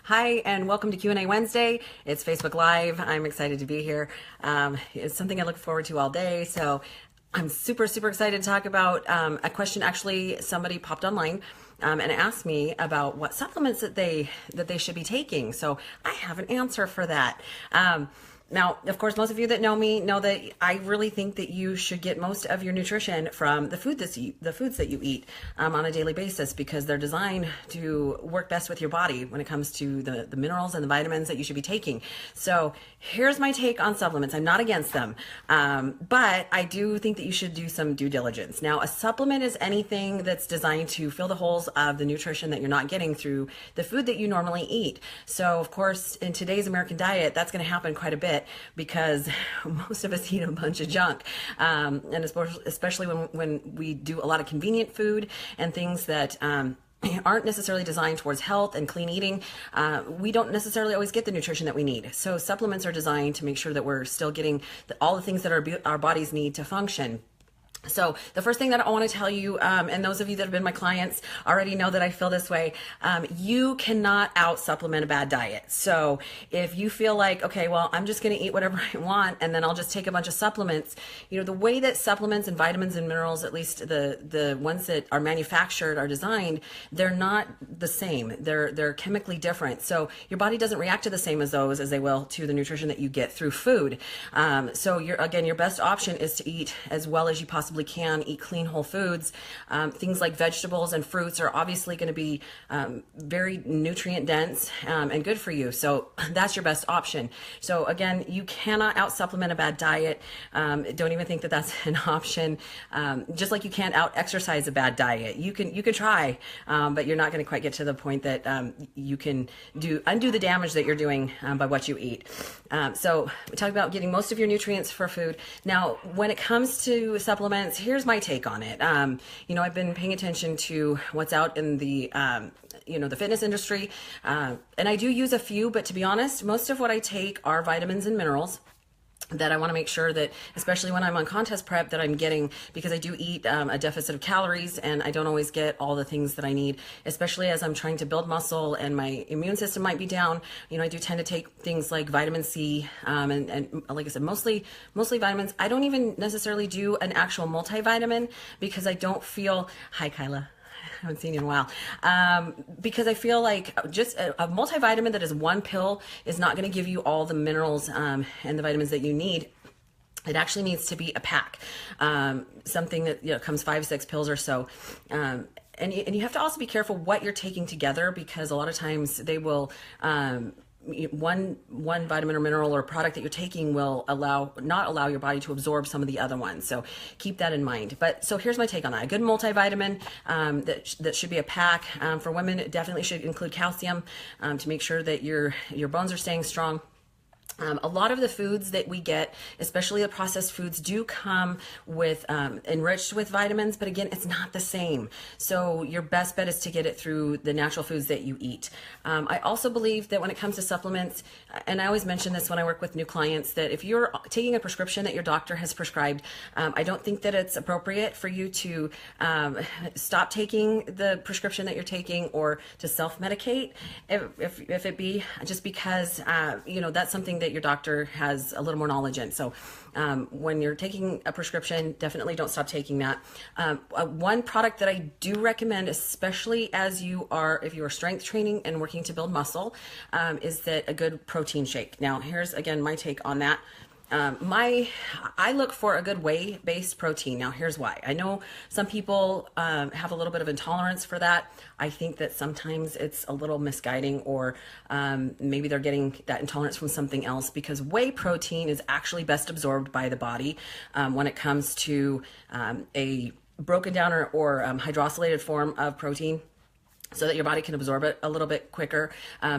Hi, and welcome to Q&A Wednesday. It's Facebook Live. I'm excited to be here. It's something I look forward to all day. So I'm super excited to talk about a question. Actually, somebody popped online and asked me about what supplements that they should be taking. So I have an answer for that. Now, of course, most of you that know me know that I really think that you should get most of your nutrition from the foods that you eat on a daily basis, because they're designed to work best with your body when it comes to the minerals and the vitamins that you should be taking. So here's my take on supplements. I'm not against them, but I do think that you should do some due diligence. Now, a supplement is anything that's designed to fill the holes of the nutrition that you're not getting through the food that you normally eat. So, of course, in today's American diet, that's going to happen quite a bit, because most of us eat a bunch of junk, and especially when we do a lot of convenient food and things that aren't necessarily designed towards health and clean eating, we don't necessarily always get the nutrition that we need. So supplements are designed to make sure that we're still getting all the things that our bodies need to function. So the first thing that I want to tell you, and those of you that have been my clients already know that I feel this way, you cannot out supplement a bad diet. So if you feel like, okay, well, I'm just going to eat whatever I want and then I'll just take a bunch of supplements, the way that supplements and vitamins and minerals, at least the ones that are manufactured, are designed, they're not the same. They're chemically different. So your body doesn't react to the same as those as they will to the nutrition that you get through food. So your best option is to eat as well as you possibly can. Eat clean whole foods. Things like vegetables and fruits are obviously going to be very nutrient dense and good for you. So that's your best option. So again, you cannot out supplement a bad diet. Don't even think that that's an option. Just like you can't out exercise a bad diet. You can try, but you're not going to quite get to the point that you can undo the damage that you're doing by what you eat. So we talked about getting most of your nutrients for food. Now, when it comes to supplements, here's my take on it. I've been paying attention to what's out in the the fitness industry, and I do use a few, but to be honest, most of what I take are vitamins and minerals that I want to make sure that, especially when I'm on contest prep, that I'm getting, because I do eat a deficit of calories and I don't always get all the things that I need, especially as I'm trying to build muscle and my immune system might be down. I do tend to take things like vitamin C, and like I said, mostly vitamins. I don't even necessarily do an actual multivitamin, because I don't feel, hi Kyla, I haven't seen you in a while, because I feel like just a multivitamin that is one pill is not going to give you all the minerals and the vitamins that you need. It actually needs to be a pack, something that comes 5-6 pills or so. And you have to also be careful what you're taking together, because a lot of times they will one vitamin or mineral or product that you're taking will not allow your body to absorb some of the other ones. So keep that in mind. But so here's my take on that. A good multivitamin that should be a pack. For women, it definitely should include calcium to make sure that your bones are staying strong. A lot of the foods that we get, especially the processed foods, do come with enriched with vitamins, but again, it's not the same. So your best bet is to get it through the natural foods that you eat. I also believe that when it comes to supplements, and I always mention this when I work with new clients, that if you're taking a prescription that your doctor has prescribed, I don't think that it's appropriate for you to stop taking the prescription that you're taking or to self-medicate, if it be just because, that's something that your doctor has a little more knowledge in. So when you're taking a prescription, definitely don't stop taking that. One product that I do recommend, especially if you are strength training and working to build muscle, is that a good protein shake. Now, here's again my take on that. I look for a good whey-based protein. Now, here's why. I know some people have a little bit of intolerance for that. I think that sometimes it's a little misguiding, or maybe they're getting that intolerance from something else, because whey protein is actually best absorbed by the body when it comes to a broken down or hydrosylated form of protein, so that your body can absorb it a little bit quicker.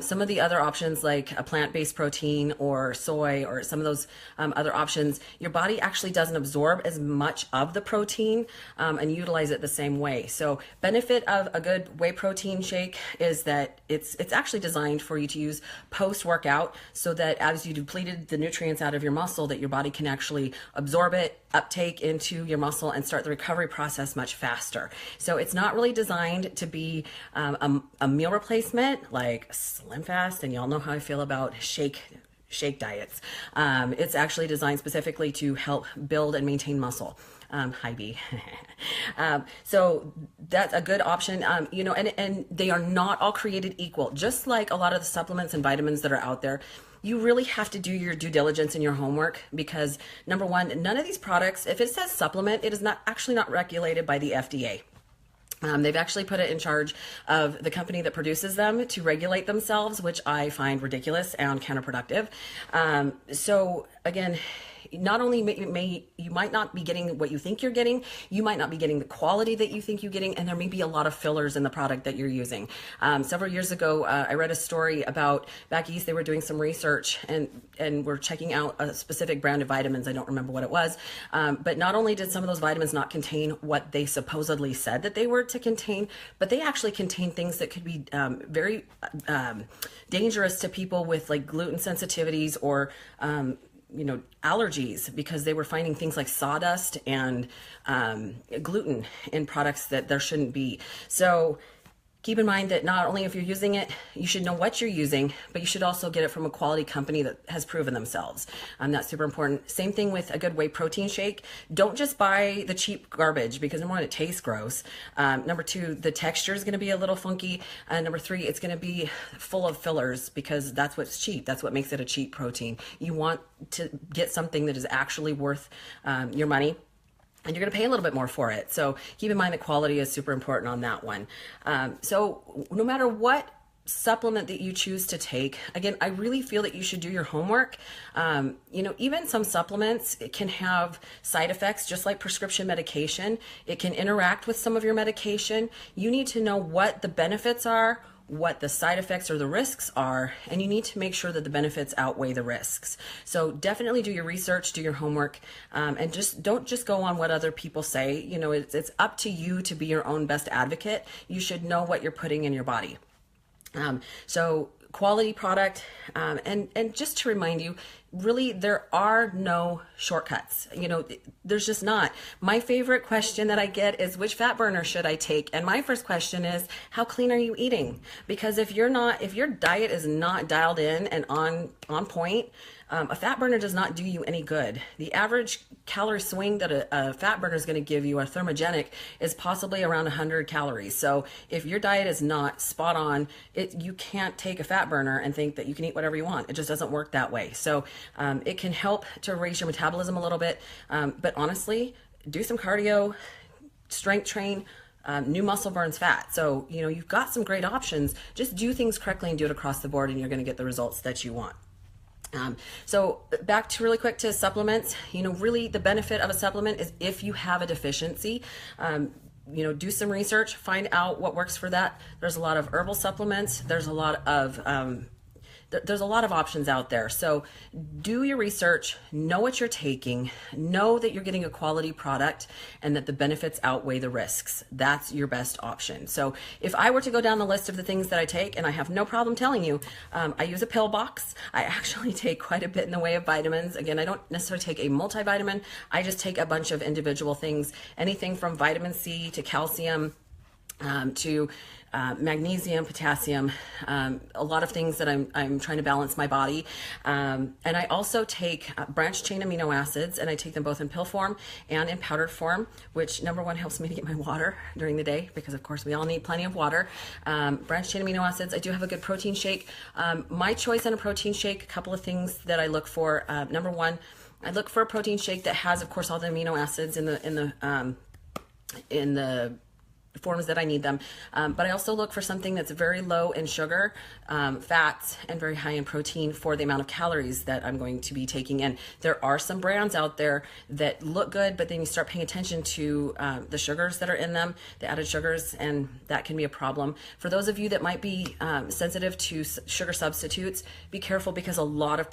Some of the other options, like a plant-based protein or soy or some of those other options, your body actually doesn't absorb as much of the protein and utilize it the same way. So benefit of a good whey protein shake is that it's actually designed for you to use post-workout, so that as you depleted the nutrients out of your muscle, that your body can actually absorb it uptake into your muscle and start the recovery process much faster. So it's not really designed to be a meal replacement like Slim Fast, and y'all know how I feel about shake diets. It's actually designed specifically to help build and maintain muscle. Hi B. So that's a good option. You know, and they are not all created equal. Just like a lot of the supplements and vitamins that are out there, you really have to do your due diligence and your homework, because number one, none of these products, if it says supplement, it is not actually not regulated by the FDA. They've actually put it in charge of the company that produces them to regulate themselves, which I find ridiculous and counterproductive. So again, not only you might not be getting what you think you're getting, you might not be getting the quality that you think you're getting, and there may be a lot of fillers in the product that you're using. Several years ago, I read a story about back east. They were doing some research and were checking out a specific brand of vitamins. I don't remember what it was, but not only did some of those vitamins not contain what they supposedly said that they were to contain, but they actually contain things that could be very dangerous to people with like gluten sensitivities or you know, allergies, because they were finding things like sawdust and gluten in products that there shouldn't be. So keep in mind that not only if you're using it, you should know what you're using, but you should also get it from a quality company that has proven themselves. That's super important. Same thing with a good whey protein shake. Don't just buy the cheap garbage, because number one, it tastes gross. Number two, the texture is going to be a little funky. Number three, it's going to be full of fillers, because that's what's cheap. That's what makes it a cheap protein. You want to get something that is actually worth your money, and you're going to pay a little bit more for it. So keep in mind that quality is super important on that one. So no matter what supplement that you choose to take, again, I really feel that you should do your homework. You know, even some supplements, it can have side effects, just like prescription medication. It can interact with some of your medication. You need to know what the benefits are, what the side effects or the risks are, and you need to make sure that the benefits outweigh the risks. So definitely do your research, do your homework, and don't just go on what other people say. You know, it's up to you to be your own best advocate. You should know what you're putting in your body. So quality product, and just to remind you, really, there are no shortcuts. You know, there's just not. My favorite question that I get is, which fat burner should I take? And my first question is, how clean are you eating? Because if your diet is not dialed in and on point, a fat burner does not do you any good. The average calorie swing that a fat burner is going to give you, or thermogenic, is possibly around 100 calories. So if your diet is not spot on, you can't take a fat burner and think that you can eat whatever you want. It just doesn't work that way. So it can help to raise your metabolism a little bit, but honestly, do some cardio, strength train. New muscle burns fat. So, you know, you've got some great options. Just do things correctly and do it across the board, and you're going to get the results that you want. So back to really quick to supplements, you know, really the benefit of a supplement is if you have a deficiency, you know, do some research, find out what works for that. There's a lot of herbal supplements. There's a lot of options out there. So do your research, know what you're taking, know that you're getting a quality product, and that the benefits outweigh the risks. That's your best option. So if I were to go down the list of the things that I take, and I have no problem telling you, I use a pill box. I actually take quite a bit in the way of vitamins. Again, I don't necessarily take a multivitamin. I just take a bunch of individual things, anything from vitamin C to calcium, to magnesium, potassium, a lot of things that I'm trying to balance my body. And I also take branched chain amino acids, and I take them both in pill form and in powdered form, which number one helps me to get my water during the day, because of course we all need plenty of water. Branched chain amino acids. I do have a good protein shake. My choice on a protein shake, a couple of things that I look for. Number one, I look for a protein shake that has, of course, all the amino acids in the forms that I need them. But I also look for something that's very low in sugar, fats, and very high in protein for the amount of calories that I'm going to be taking in. There are some brands out there that look good, but then you start paying attention to the sugars that are in them, the added sugars, and that can be a problem. For those of you that might be sensitive to sugar substitutes, be careful, because a lot of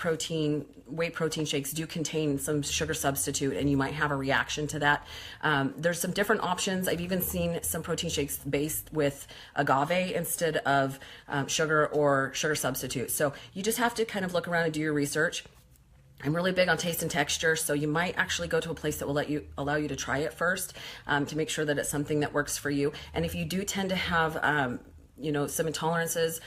whey protein shakes do contain some sugar substitute, and you might have a reaction to that. There's some different options. I've even seen some protein shakes based with agave instead of sugar or sugar substitute. So you just have to kind of look around and do your research. I'm really big on taste and texture, so you might actually go to a place that will allow you to try it first, to make sure that it's something that works for you. And if you do tend to have some intolerances,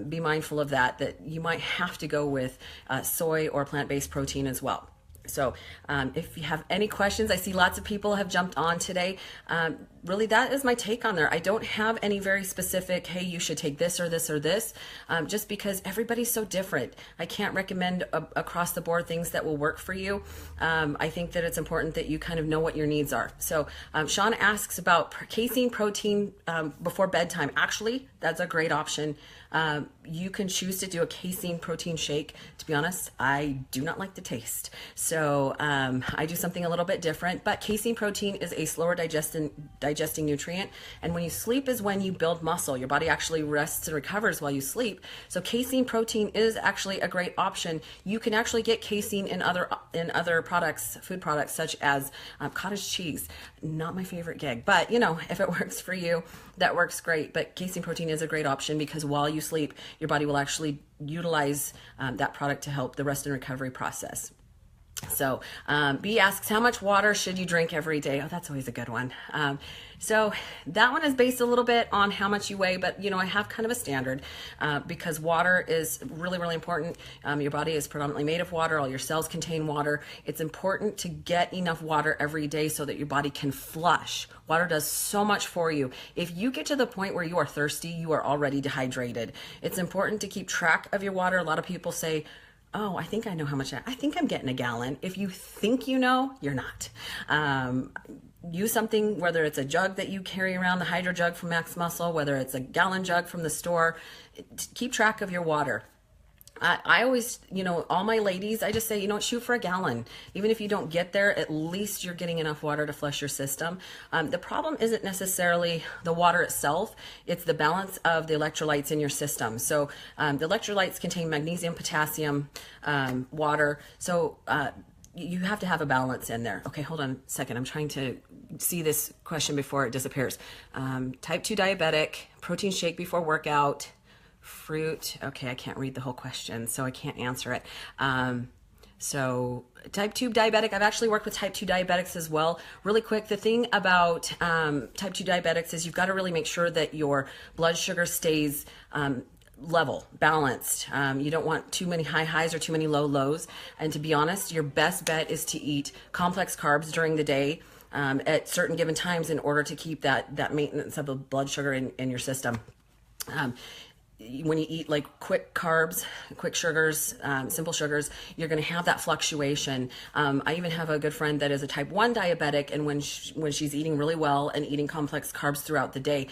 be mindful of that you might have to go with soy or plant-based protein as well. So if you have any questions, I see lots of people have jumped on today. Really, that is my take on there. I don't have any very specific, hey, you should take this or this or this, just because everybody's so different. I can't recommend across the board things that will work for you. I think that it's important that you kind of know what your needs are. So Sean asks about casein protein before bedtime. Actually, that's a great option. You can choose to do a casein protein shake. To be honest, I do not like the taste. So I do something a little bit different, but casein protein is a slower digesting nutrient. And when you sleep is when you build muscle. Your body actually rests and recovers while you sleep. So casein protein is actually a great option. You can actually get casein in other products, food products, such as cottage cheese. Not my favorite gig, but if it works for you, that works great. But casein protein is a great option because while you sleep, your body will actually utilize that product to help the rest and recovery process. So B asks, how much water should you drink every day? Oh, that's always a good one. So that one is based a little bit on how much you weigh, but I have kind of a standard because water is really, really important. Your body is predominantly made of water. All your cells contain water. It's important to get enough water every day so that your body can flush. Water does so much for you. If you get to the point where you are thirsty, you are already dehydrated. It's important to keep track of your water. A lot of people say, oh, I think I know how much, I think I'm getting a gallon. If you think you know, you're not. Use something, whether it's a jug that you carry around, the Hydro Jug from Max Muscle, whether it's a gallon jug from the store, keep track of your water. I always, all my ladies, I just say, shoot for a gallon. Even if you don't get there, at least you're getting enough water to flush your system. The problem isn't necessarily the water itself. It's the balance of the electrolytes in your system. So the electrolytes contain magnesium, potassium, water. So you have to have a balance in there. Okay, hold on a second. I'm trying to see this question before it disappears. Type 2 diabetic, protein shake before workout. Fruit. Okay, I can't read the whole question, so I can't answer it. So type 2 diabetic, I've actually worked with type 2 diabetics as well. Really quick, the thing about type 2 diabetics is you've got to really make sure that your blood sugar stays level, balanced. You don't want too many high highs or too many low lows. And to be honest, your best bet is to eat complex carbs during the day at certain given times in order to keep that maintenance of the blood sugar in your system. When you eat like quick carbs, quick sugars, simple sugars, you're going to have that fluctuation. I even have a good friend that is a type 1 diabetic, and when she's eating really well and eating complex carbs throughout the day,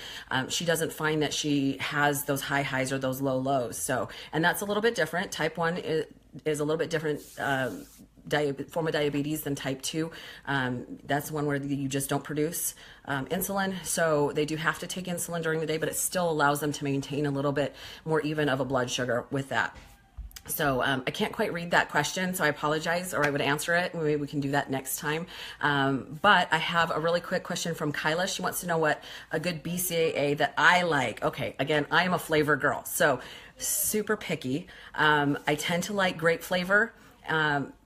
she doesn't find that she has those high highs or those low lows. So, and that's a little bit different. Type 1 is a little bit different form of diabetes than type 2. That's one where you just don't produce insulin, so they do have to take insulin during the day, but it still allows them to maintain a little bit more even of a blood sugar with that. So I can't quite read that question, so I apologize, or I would answer it. Maybe we can do that next time. But I have a really quick question from Kyla. She wants to know what a good BCAA that I like. Okay, again, I am a flavor girl, so super picky. I tend to like grape flavor.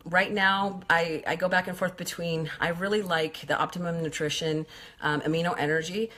Right now, I go back and forth between, I really like the Optimum Nutrition Amino Energy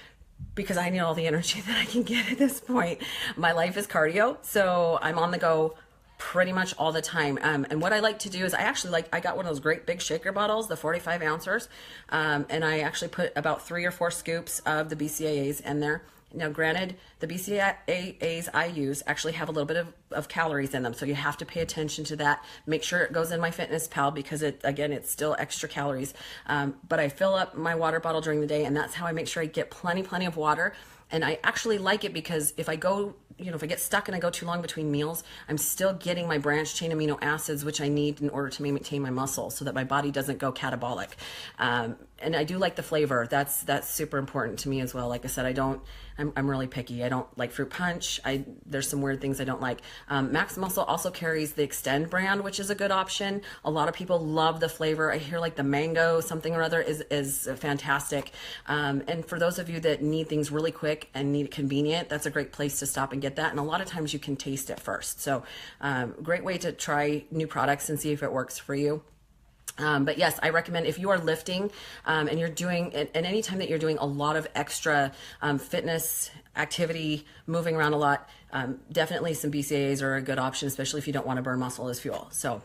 because I need all the energy that I can get at this point. My life is cardio, so I'm on the go pretty much all the time. And what I like to do is I got one of those great big shaker bottles, the 45 ounces, and I actually put about 3 or 4 scoops of the BCAAs in there. Now, granted, the BCAAs I use actually have a little bit of calories in them, so you have to pay attention to that. Make sure it goes in MyFitnessPal because it's still extra calories. But I fill up my water bottle during the day, and that's how I make sure I get plenty of water. And I actually like it because if I get stuck and I go too long between meals, I'm still getting my branched chain amino acids, which I need in order to maintain my muscle so that my body doesn't go catabolic. and I do like the flavor. That's super important to me as well. Like I said, I'm really picky. I don't like fruit punch. There's some weird things I don't like. Max Muscle also carries the Extend brand, which is a good option. A lot of people love the flavor. I hear like the mango something or other is fantastic. And for those of you that need things really quick and need it convenient, that's a great place to stop and get that. And a lot of times you can taste it first. So great way to try new products and see if it works for you. But yes, I recommend if you are lifting and you're doing, and any time that you're doing a lot of extra fitness activity, moving around a lot, definitely some BCAAs are a good option, especially if you don't want to burn muscle as fuel. So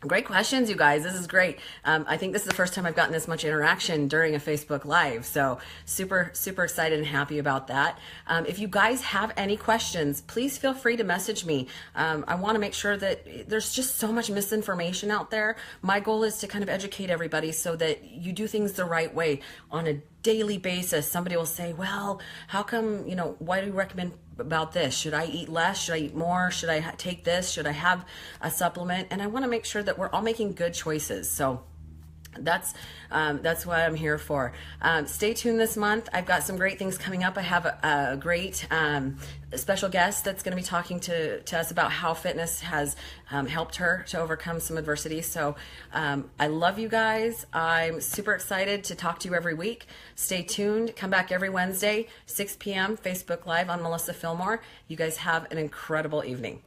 great questions, you guys. This is great. I think this is the first time I've gotten this much interaction during a Facebook Live. So super, super excited and happy about that. If you guys have any questions, please feel free to message me. I want to make sure that there's just so much misinformation out there. My goal is to kind of educate everybody so that you do things the right way on a daily basis. Somebody will say, well, how come, why do you recommend about this? Should I eat less? Should I eat more? Should I take this? Should I have a supplement? And I want to make sure that we're all making good choices. So that's what I'm here for. Stay tuned this month. I've got some great things coming up. I have a great special guest that's going to be talking to us about how fitness has helped her to overcome some adversity. So I love you guys. I'm super excited to talk to you every week. Stay tuned. Come back every Wednesday, 6 p.m. Facebook Live on Melissa Fillmore. You guys have an incredible evening.